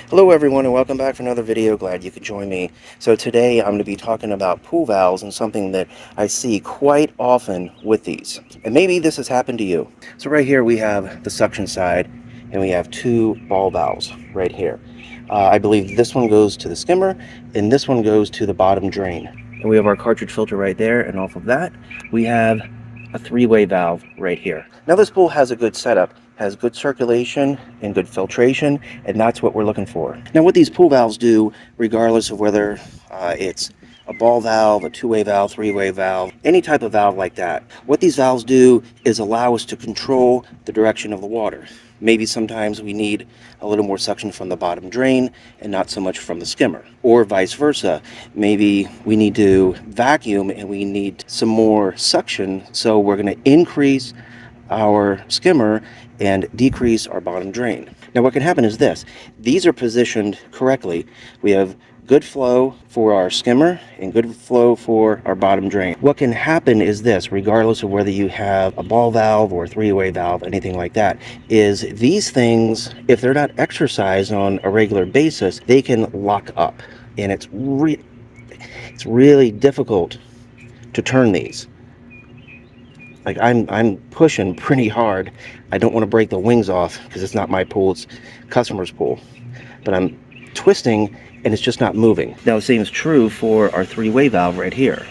Hello everyone and welcome back for another video. Glad you could join me. So today I'm going to be talking about pool valves and something that I see quite often with these. And maybe this has happened to you. So right here we have the suction side and we have two ball valves right here. I believe this one goes to the skimmer and this one goes to the bottom drain. And we have our cartridge filter right there, and off of that we have a three-way valve right here. Now this pool has a good setup, has good circulation and good filtration, and that's what we're looking for. Now what these pool valves do, regardless of whether it's a ball valve, a two-way valve, three-way valve, any type of valve like that, what these valves do is allow us to control the direction of the water. Maybe sometimes we need a little more suction from the bottom drain and not so much from the skimmer, or vice versa. Maybe we need to vacuum and we need some more suction, so we're going to increase our skimmer and decrease our bottom drain. Now what can happen is this: these are positioned correctly. We have good flow for our skimmer and good flow for our bottom drain. What can happen is this, regardless of whether you have a ball valve or a three-way valve, anything like that, is these things, if they're not exercised on a regular basis, they can lock up, and it's really difficult to turn these. Like I'm pushing pretty hard. I don't want to break the wings off because it's not my pool, it's customer's pool. But I'm twisting and it's just not moving. Now the same is true for our three-way valve right here.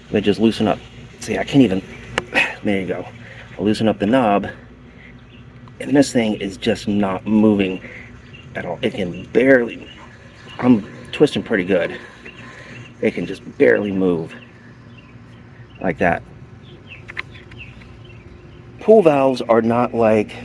Let me just loosen up. See, I can't even, there you go. I'll loosen up the knob and this thing is just not moving at all. It can barely, I'm twisting pretty good. It can just barely move like that. Pool valves are not like,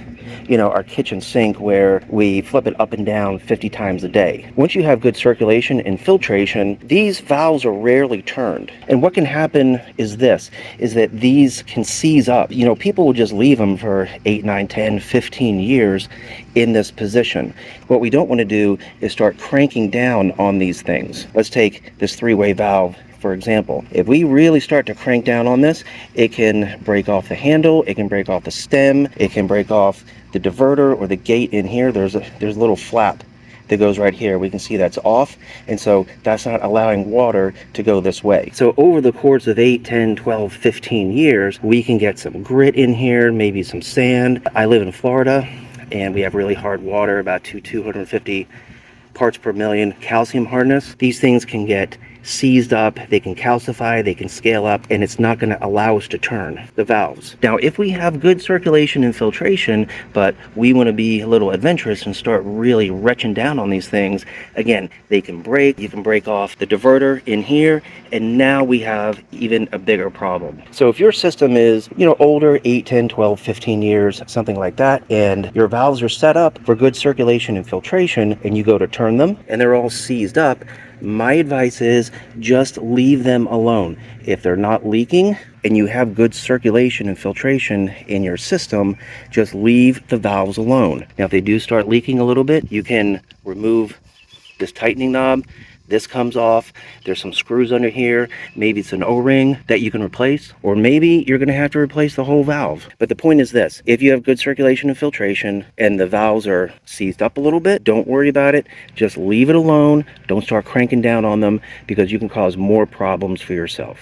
our kitchen sink where we flip it up and down 50 times a day. Once you have good circulation and filtration, these valves are rarely turned. And what can happen is that these can seize up. People will just leave them for 8, 9, 10, 15 years in this position. What we don't want to do is start cranking down on these things. Let's take this three-way valve for example. If we really start to crank down on this, it can break off the handle, it can break off the stem, it can break off the diverter or the gate in here. There's a little flap that goes right here. We can see that's off, and so that's not allowing water to go this way. So over the course of 8, 10, 12, 15 years, we can get some grit in here, maybe some sand. I live in Florida, and we have really hard water, about 250 parts per million calcium hardness. These things can get seized up, they can calcify, they can scale up, and it's not going to allow us to turn the valves. Now, if we have good circulation and filtration, but we want to be a little adventurous and start really retching down on these things, again, they can break. You can break off the diverter in here, and now we have even a bigger problem. So if your system is, older, 8, 10, 12, 15 years, something like that, and your valves are set up for good circulation and filtration, and you go to turn them, and they're all seized up, my advice is just leave them alone. If they're not leaking and you have good circulation and filtration in your system, just leave the valves alone. Now, if they do start leaking a little bit, you can remove this tightening knob. This comes off. There's some screws under here. Maybe it's an O-ring that you can replace, or maybe you're going to have to replace the whole valve. But the point is this: if you have good circulation and filtration and the valves are seized up a little bit, don't worry about it. Just leave it alone. Don't start cranking down on them, because you can cause more problems for yourself.